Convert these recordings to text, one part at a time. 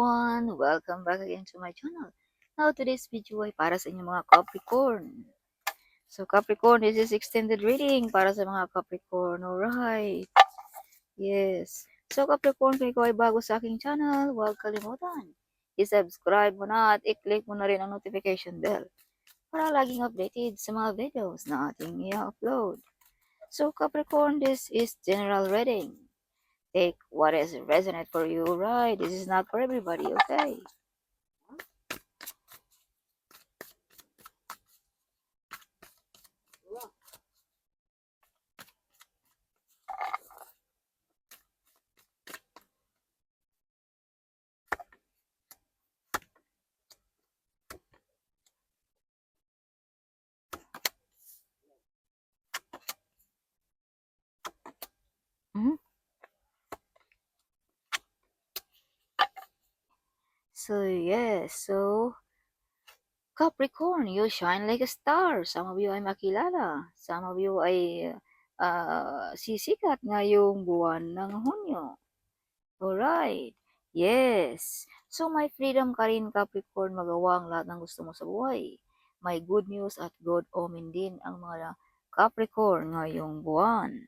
everyone! Welcome back again to my channel. Now today's video ay para sa inyong mga Capricorn. So Capricorn, this is extended reading para sa mga Capricorn. Alright. Yes. So Capricorn, kung ikaw ay bago sa aking channel, huwag kalimutan. I-subscribe mo na at i-click mo na rin ang notification bell para laging updated sa mga videos na ating i-upload. So Capricorn, this is general reading. Take what is resonant for you, right? This is not for everybody, okay? Mm-hmm. So Capricorn, you shine like a star. Some of you ay makilala. Some of you ay sisikat ngayong buwan ng Hunyo. Alright. Yes. So may freedom ka rin, Capricorn, magawa ang lahat ng gusto mo sa buhay. May good news at good omen din ang mga Capricorn ngayong buwan.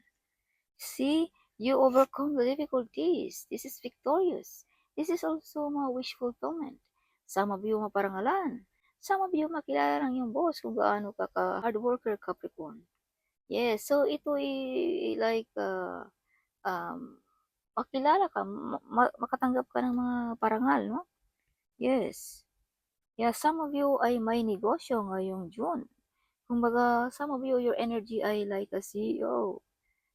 See, you overcome the difficulties. This is victorious. This is also mga wish fulfillment. Some of you maparangalan. Some of you makilala ng iyong boss kung gaano ka hard worker, Capricorn. Yes, so ito like makilala ka, makatanggap ka ng mga parangal, no? Yes. Yeah, some of you ay may negosyo ngayong June. Kumbaga, some of you, your energy ay like a CEO.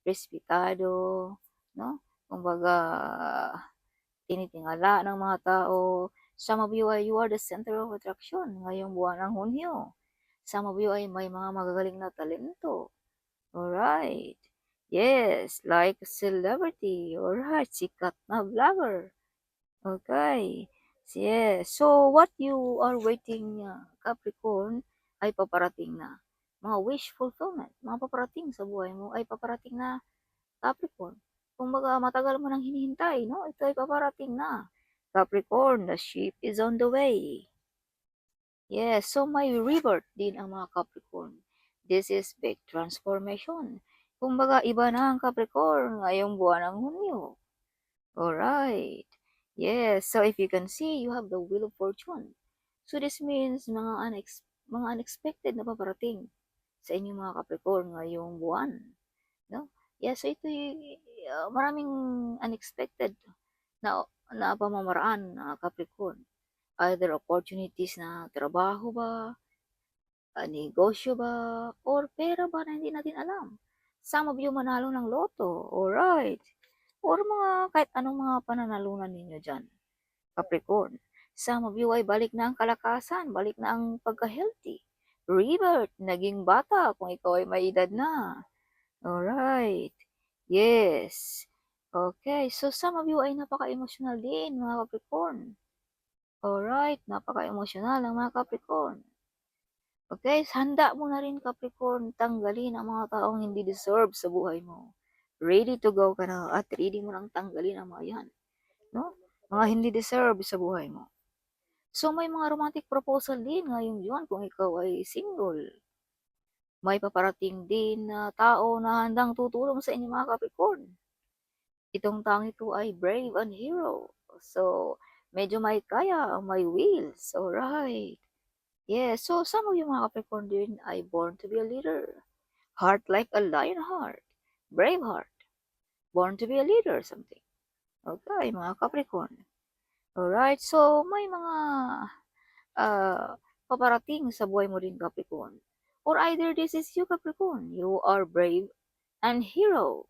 Respetado, no? Kumbaga, tinitingala ng mga tao. Some of you are the center of attraction ngayong buwan ng Hunyo. Some of you ay may mga magagaling na talento. Alright. Yes, like celebrity. Alright, sikat na vlogger. Okay. Yes. So, what you are waiting, Capricorn, ay paparating na. Mga wish fulfillment, mga paparating sa buhay mo ay paparating na, Capricorn. Kumbaga matagal mo nang hinihintay, no? Ito ay paparating na. Capricorn, the ship is on the way. Yes, so may rebirth din ang mga Capricorn. This is big transformation. Kumbaga iba na ang Capricorn ngayong buwan ng Hunyo. Alright. Yes, so if you can see, you have the wheel of fortune. So this means mga unexpected na paparating sa inyong mga Capricorn ngayong buwan. No? Yeah, so ito maraming unexpected na pamamaraan na Capricorn. Either opportunities na trabaho ba, negosyo ba, or pera ba na hindi natin alam. Some of you manalo ng loto, alright. Or kahit anong mga pananalunan ninyo dyan, Capricorn. Some of you ay balik na ang kalakasan, balik na ang pagka-healthy. Rebirth, naging bata kung ikaw ay may edad na. Alright. Yes. Okay. So, some of you ay napaka-emotional din, mga Capricorn. Alright. Napaka-emotional ng mga Capricorn. Okay. Handa mo na rin, Capricorn, tanggalin ang mga taong hindi deserve sa buhay mo. Ready to go ka na at ready mo nang tanggalin ang mga yan. No? Mga hindi deserve sa buhay mo. So, may mga romantic proposal din ngayong June kung ikaw ay single. May paparating din na tao na handang tutulong sa inyo, mga Capricorn. Itong taong ito ay brave and hero. So, medyo may kaya, may wheels. Alright. Yes, so some of you, mga Capricorn din ay born to be a leader. Heart like a lion heart. Brave heart. Born to be a leader, something. Okay, mga Capricorn. Alright, so may mga paparating sa buhay mo din, Capricorn. Or either this is you, Capricorn. You are brave and hero.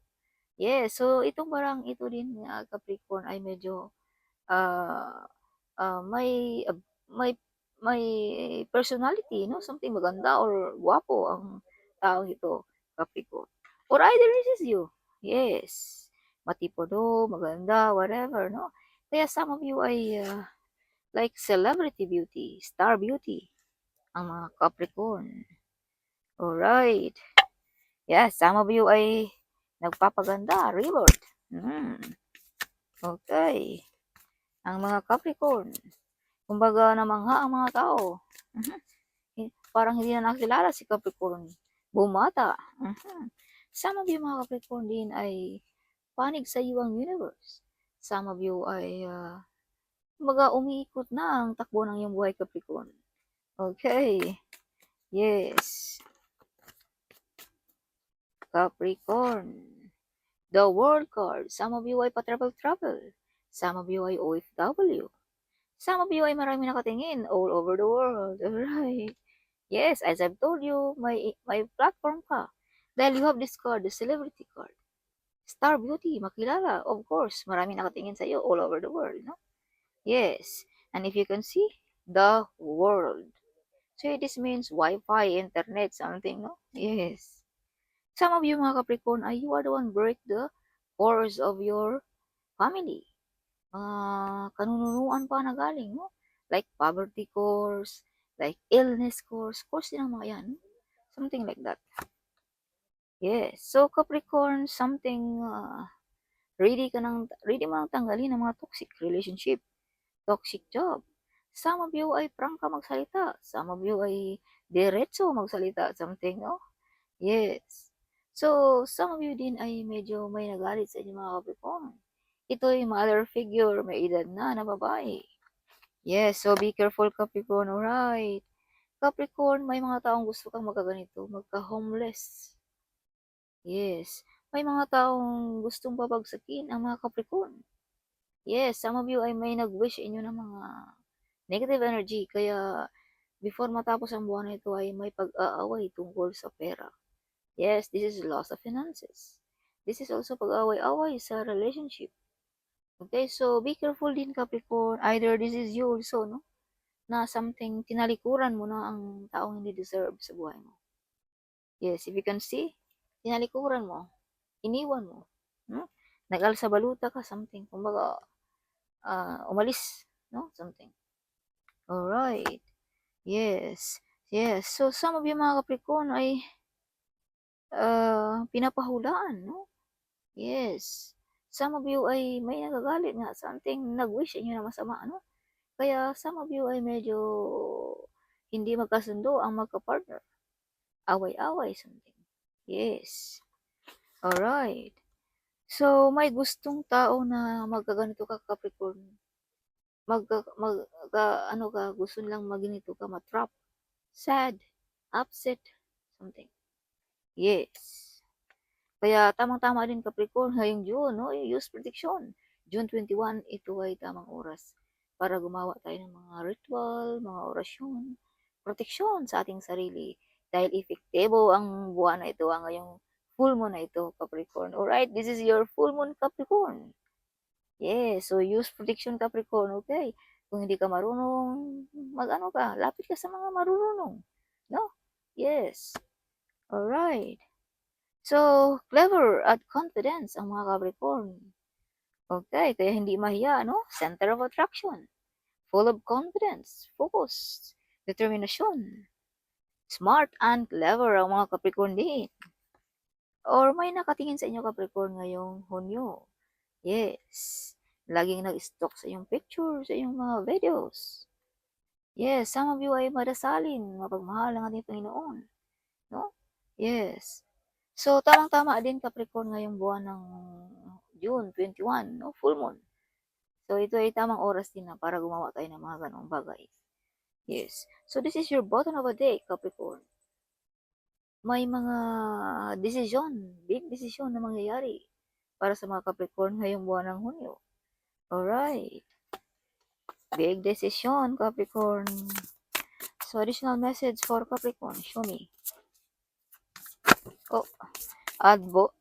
Yes, so itong barang ito din, Capricorn, ay medyo uh, may may personality, no? Something maganda or guwapo ang taong ito, Capricorn. Or either this is you. Yes. Matipuno, maganda, whatever, no? Kaya some of you ay like celebrity beauty, star beauty, ang mga Capricorn. Alright. Yes, some of you ay nagpapaganda, reward. Okay. Ang mga Capricorn, kumbaga namangha ang mga tao. Parang hindi na nakilala si Capricorn. Bumata. Some of you mga Capricorn din ay panig sa iyo ang universe. Some of you ay kumbaga umiikot na ang takbo ng iyong buhay Capricorn. Okay. Yes. Capricorn. The World card. Some of you ay pa-travel. Some of you ay OFW. Some of you ay marami nakatingin all over the world. Alright. Yes, as I've told you, may platform ka. Dahil you have this card, the celebrity card. Star beauty, makilala. Of course, marami nakatingin sa iyo all over the world, no? Yes. And if you can see, the world. So this means Wi-Fi, internet, something, no? Yes. Some of you mga Capricorn, ay you are the one break the course of your family. Kanununuan pa na galing, no? Like poverty course, like illness course din ang mga yan. Something like that. Yes. So Capricorn, something ready mo nang tanggalin ang mga toxic relationship, toxic job. Some of you ay prangka magsalita. Some of you ay diretso magsalita. Something, no? Yes. So, some of you din ay medyo may nagalit sa inyo mga Capricorn. Ito ay mother figure, may edad na babae. Yes, so be careful Capricorn, alright. Capricorn, may mga taong gusto kang magkaganito, magka-homeless. Yes, may mga taong gustong babagsakin ang mga Capricorn. Yes, some of you ay may nag-wish inyo ng mga negative energy, kaya before matapos ang buwan na ito ay may pag-aaway tungkol sa pera. Yes, this is loss of finances. This is also pag-away-away sa relationship. Okay, so be careful din Capricorn. Either this is you also, no? Na something, tinalikuran mo na ang taong hindi deserve sa buhay mo. Yes, if you can see, tinalikuran mo, iniwan mo. Nag-alsa baluta ka, something. Kumbaga, umalis, no? Something. Alright. Yes. Yes. So, some of you mga Capricorn ay pinapahulaan, no? Yes. Some of you ay may nagagalit nga, something nag-wish inyo na masama, ano? Kaya some of you ay medyo hindi magkasundo ang magka-partner. Away-away, something. Yes. Alright. So, may gustong tao na magkaganito ka, Capricorn. Gusto nilang maginito ka, matrap. Sad. Upset. Something. Yes. Kaya tamang-tama din Capricorn ngayong June, no? Use prediction. June 21, ito ay tamang oras para gumawa tayo ng mga ritual, mga orasyon, proteksyon sa ating sarili. Dahil epektibo ang buwan na ito, ang ngayong full moon na ito, Capricorn. Alright, this is your full moon, Capricorn. Yes, so use protection, Capricorn, okay? Kung hindi ka marunong, mag-ano ka, lapit ka sa mga marunong. No? Yes. Alright. So, clever at confidence ang mga Capricorn. Okay, kaya hindi mahiya, no? Center of attraction. Full of confidence, focus, determination. Smart and clever ang mga Capricorn din. Or may nakatingin sa inyo Capricorn ngayong Hunyo. Yes. Laging nag-stalk sa iyong picture, sa iyong mga videos. Yes, some of you ay madasalin, mapagmahal ang ating Panginoon. No? Yes. So, tamang-tama din Capricorn ngayong buwan ng June 21, no? Full moon. So, ito ay tamang oras din na para gumawa tayo ng mga ganong bagay. Yes. So, this is your bottom of a day, Capricorn. May mga desisyon, big desisyon na mangyayari para sa mga Capricorn ngayong buwan ng Hunyo. Alright. Big decision, Capricorn. So, additional message for Capricorn. Show me. Oh,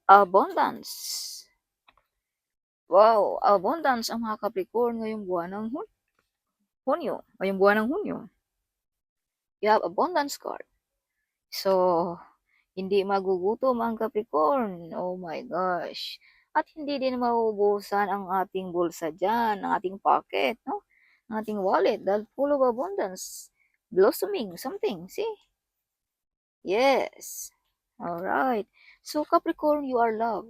abundance. Wow, abundance ang mga Capricorn ngayong buwan ng Hunyo. Ngayong buwan ng Hunyo. You have abundance card. So, hindi magugutom ang Capricorn. Oh my gosh. At hindi din mauubusan ang ating bulsa dyan, ang ating pocket, no? Ang ating wallet, dahil full of abundance. Blossoming, something, see? Yes. Alright. So, Capricorn, you are love.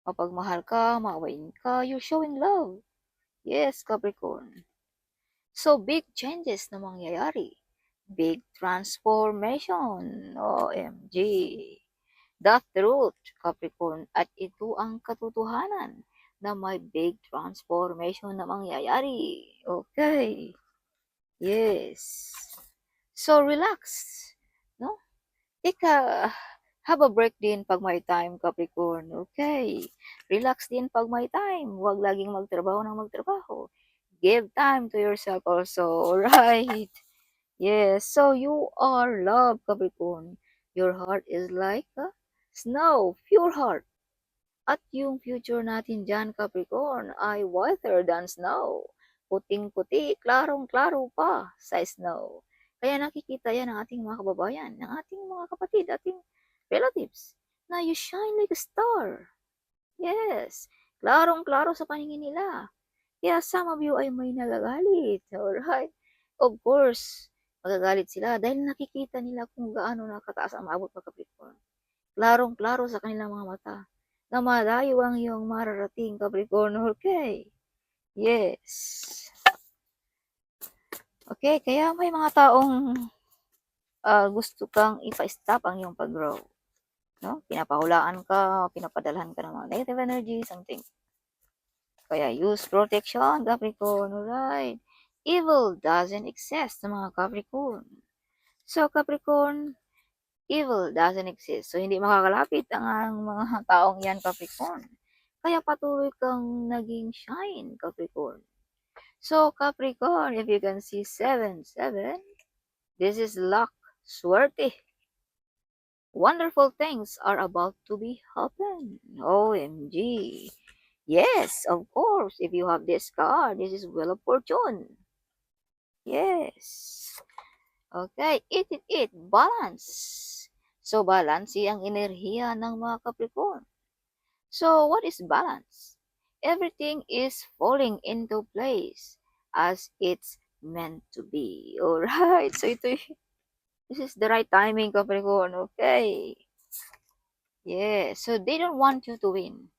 Mapagmahal ka, maawain ka, you're showing love. Yes, Capricorn. So, big changes na mangyayari. Big transformation. OMG. The truth, Capricorn. At ito ang katotohanan na may big transformation na mangyayari. Okay. Yes. So, relax. No? Have a break din pag may time, Capricorn. Okay. Relax din pag may time. Huwag laging magtrabaho ng magtrabaho. Give time to yourself also. Alright. Yes. So you are love, Capricorn. Your heart is like a snow. Pure heart. At yung future natin dyan, Capricorn, ay whiter than snow. Puting-puti, klarong-klaro pa sa snow. Kaya nakikita yan ng ating mga kababayan, ng ating mga kapatid, ating relatives, na you shine like a star. Yes, klarong-klaro sa paningin nila. Kaya some of you ay may nagagalit. Alright? Of course, magagalit sila dahil nakikita nila kung gaano nakataas ang maabot ng Capricorn. Klarong-klaro sa kanilang mga mata na malayo ang iyong mararating, Capricorn. Okay. Yes. Okay, kaya may mga taong gusto kang ipa-stop ang iyong pag-grow. No? Pinapahulaan ka, pinapadalhan ka ng mga negative energy, something. Kaya use protection, Capricorn. Alright. Evil doesn't exist sa mga Capricorn. So, Capricorn, evil doesn't exist. So, hindi makakalapit ang mga taong yan, Capricorn. Kaya patuloy kang naging shine, Capricorn. So, Capricorn, if you can see 7-7, this is luck, swerte. Wonderful things are about to be happen. OMG. Yes, of course. If you have this card, this is Wheel of Fortune. Yes. Okay, it. Balance. So, balance ang enerhiya ng mga Capricorn. So, what is balance? Everything is falling into place as it's meant to be. Alright, so this is the right timing, Capricorn. Okay. Yeah, so they don't want you to win.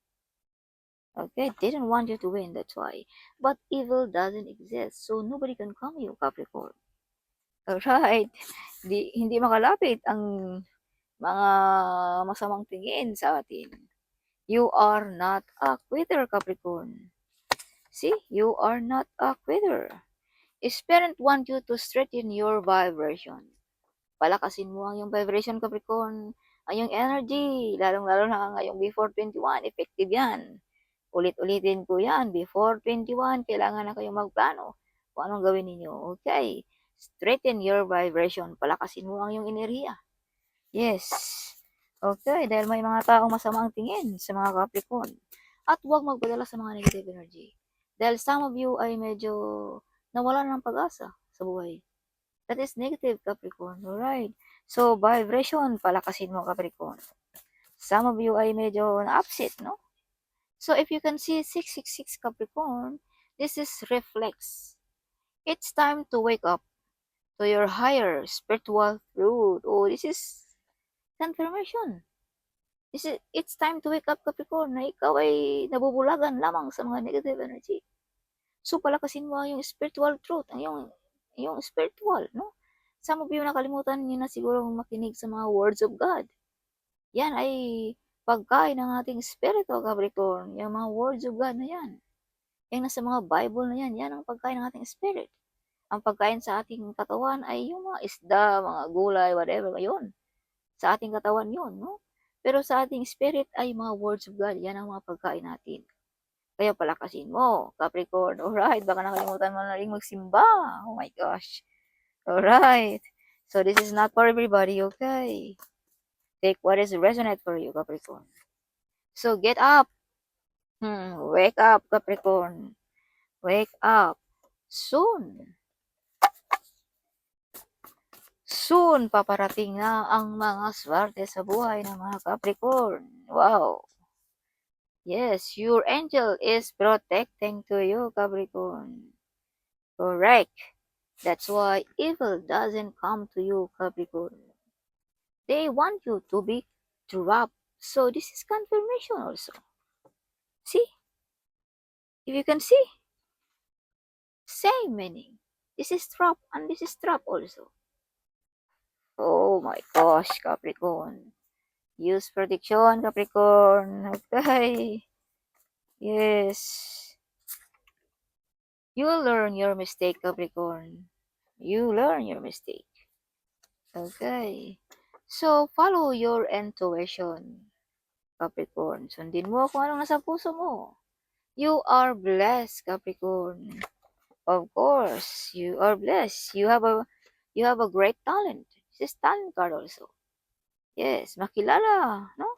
Okay, they don't want you to win, that's why. But evil doesn't exist, so nobody can come you, Capricorn. Alright, hindi makalapit ang mga masamang tingin sa atin. You are not a quitter, Capricorn. See, you are not a quitter. Spirit want you to strengthen your vibration. Palakasin mo ang iyong vibration, Capricorn. Ang iyong energy, lalong-lalo na ngayong before 21, effective yan. Ulit-ulitin ko yan, before 21, kailangan na kayong magplano kung anong gawin ninyo. Okay, strengthen your vibration. Palakasin mo ang iyong enerhiya. Yes. Okay, dahil may mga taong masamang tingin sa mga Capricorn. At huwag magpadala sa mga negative energy. Dahil some of you ay medyo nawalan ng pag-asa sa buhay. That is negative, Capricorn. Alright. So, vibration, palakasin mo, Capricorn. Some of you ay medyo na-upset, no? So, if you can see 666 Capricorn, this is reflex. It's time to wake up to your higher spiritual truth. Oh, this is confirmation. It's time to wake up, Capricorn, na ikaw ay nabubulagan lamang sa mga negative energy. So, palakasin mo yung spiritual truth, yung spiritual, no? Some of you nakalimutan niyo na siguro makinig sa mga words of God. Yan ay pagkain ng ating spirito, Capricorn. Yung mga words of God na yan. Yung nasa mga Bible na yan, yan ang pagkain ng ating spirit. Ang pagkain sa ating katawan ay yung mga isda, mga gulay, whatever, yun. Sa ating katawan yun, no? Pero sa ating spirit ay mga words of God. Yan ang mga pagkain natin. Kaya palakasin mo, Capricorn. Alright, baka nakalimutan mo na rin magsimba. Oh my gosh. Alright. So this is not for everybody, okay? Take what is resonate for you, Capricorn. So get up. Wake up, Capricorn. Wake up. Soon. Soon, paparating na ang mga swerte sa buhay ng mga Capricorn. Wow. Yes, your angel is protecting to you, Capricorn. Correct. That's why evil doesn't come to you, Capricorn. They want you to be trapped. So this is confirmation also. See? If you can see. Same meaning. This is trap and this is trap also. Oh my gosh, Capricorn. Use prediction, Capricorn. Okay. Yes. You learn your mistake, Capricorn. You learn your mistake. Okay. So, follow your intuition, Capricorn. Sundin mo kung anong nasa puso mo. You are blessed, Capricorn. Of course, you are blessed. You have a great talent. This is talent card also. Yes, makilala, no?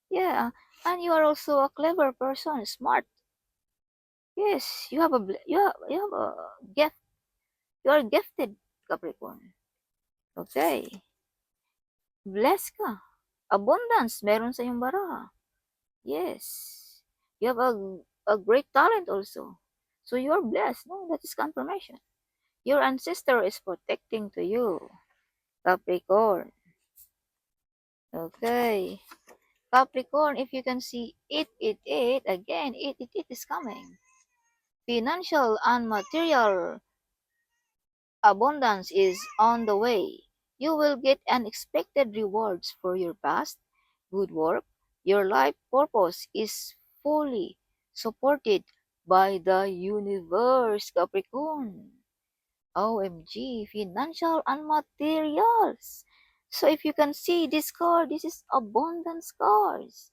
Yeah, and you are also a clever person, smart. Yes, you have a gift. You are gifted, Capricorn. Okay. Blessed ka. Abundance meron sa iyong baraha. Yes. You have a great talent also. So you are blessed. No, that is confirmation. Your ancestor is protecting to you, Capricorn. Okay. Capricorn, if you can see 888, again, 888 is coming. Financial and material abundance is on the way. You will get unexpected rewards for your past good work. Your life purpose is fully supported by the universe, Capricorn. OMG, financial and materials. So if you can see this card, this is abundance cards.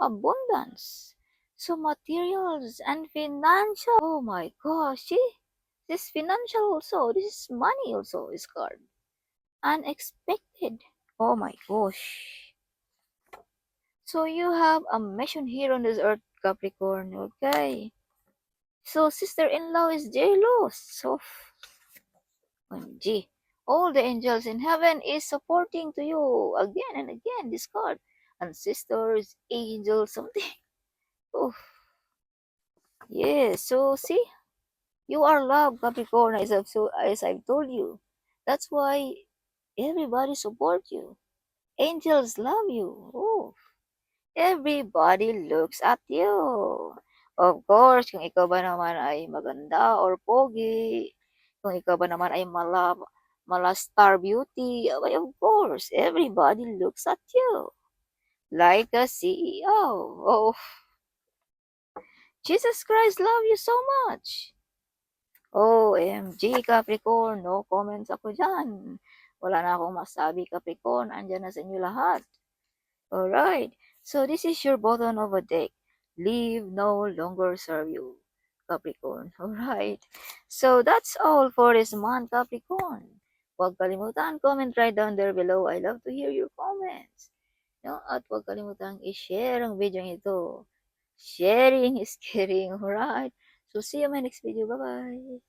Abundance. So materials and financial. Oh my gosh, see? This financial also. This is money also, this card. Unexpected. Oh my gosh. So you have a mission here on this earth, Capricorn. Okay. So sister-in-law is jealous. So OMG. All the angels in heaven is supporting to you again and again this card. And sisters, angels, something. Oh, yes. So see, you are loved, Capricorn, as I've told you. That's why everybody support you. Angels love you. Oh, everybody looks at you. Of course, kung ikaw ba naman ay maganda or pogi, kung ikaw ba naman ay mala star beauty, abay, of course, everybody looks at you. Like a CEO. Oh, Jesus Christ love you so much. OMG, Capricorn, no comments ako dyan. Wala na akong masabi, Capricorn. Andyan na sa inyo lahat. Alright, so this is your bottom of a deck. Leave no longer serve you, Capricorn. Alright, so that's all for this month, Capricorn. Huwag kalimutan, comment right down there below. I love to hear your comments. No? At huwag kalimutan i-share ang video ito. Sharing is caring, alright? So see you in my next video. Bye-bye.